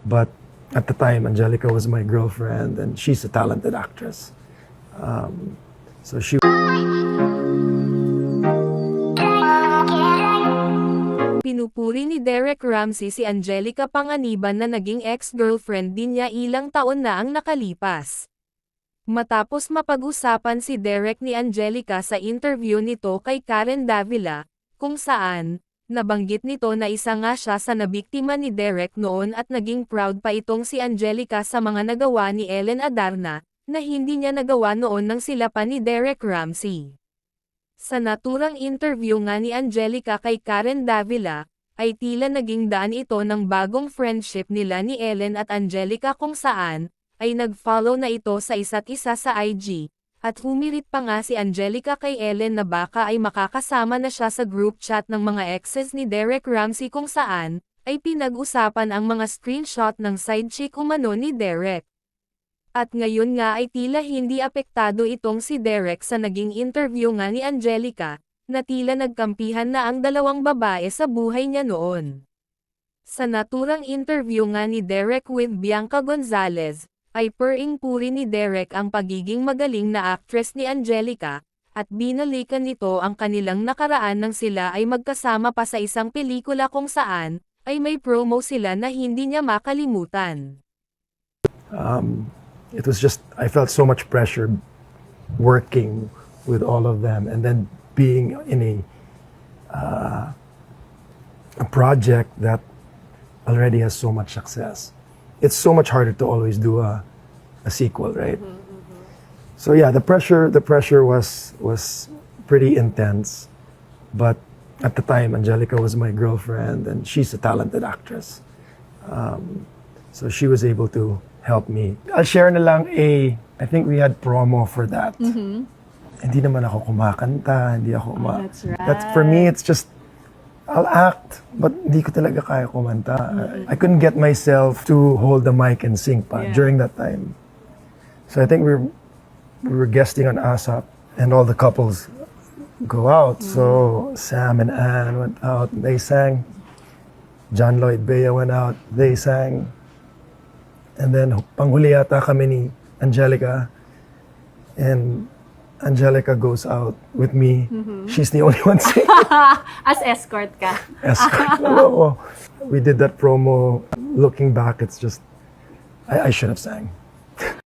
But at the time, Angelica was my girlfriend, and she's a talented actress. So she. Pinupuri ni Derek Ramsey si Angelica Panganiban na naging ex-girlfriend din niya ilang taon na ang nakalipas. Matapos mapag-usapan si Derek ni Angelica sa interview nito kay Karen Davila, kung saan, nabanggit nito na isa nga siya sa nabiktima ni Derek noon at naging proud pa itong si Angelica sa mga nagawa ni Ellen Adarna, na hindi niya nagawa noon nang sila pa ni Derek Ramsey. Sa naturang interview nga ni Angelica kay Karen Davila, ay tila naging daan ito ng bagong friendship nila ni Ellen at Angelica kung saan, ay nag-follow na ito sa isa't isa sa IG, at humirit pa nga si Angelica kay Ellen na baka ay makakasama na siya sa group chat ng mga exes ni Derek Ramsey kung saan, ay pinag-usapan ang mga screenshot ng side chick umano ni Derek. At ngayon nga ay tila hindi apektado itong si Derek sa naging interview nga ni Angelica, na tila nagkampihan na ang dalawang babae sa buhay niya noon. Sa naturang interview nga ni Derek with Bianca Gonzalez, ay puri ni Derek ang pagiging magaling na actress ni Angelica, at binalikan nito ang kanilang nakaraan nang sila ay magkasama pa sa isang pelikula kung saan, ay may promo sila na hindi niya makalimutan. It was just, I felt so much pressure working with all of them, and then being in a project that already has so much success. It's so much harder to always do a sequel, right? So yeah, the pressure was pretty intense, but at the time, Angelica was my girlfriend, and she's a talented actress. So she was able to help me. I'll share na lang I think we had promo for that. Hindi naman ako kumakanta, hindi ako That's right. For me, it's just, I'll act, but hindi ko talaga kaya kumanta. I couldn't get myself to hold the mic and sing pa during that time. So I think we were guesting on ASAP, and all the couples go out. So Sam and Anne went out, they sang. John Lloyd Bea went out, they sang. And then, panghuli yata kami ni Angelica. And Angelica goes out with me. She's the only one singing. As escort ka. Escort. Oo. We did that promo. Looking back, it's just, I should have sang.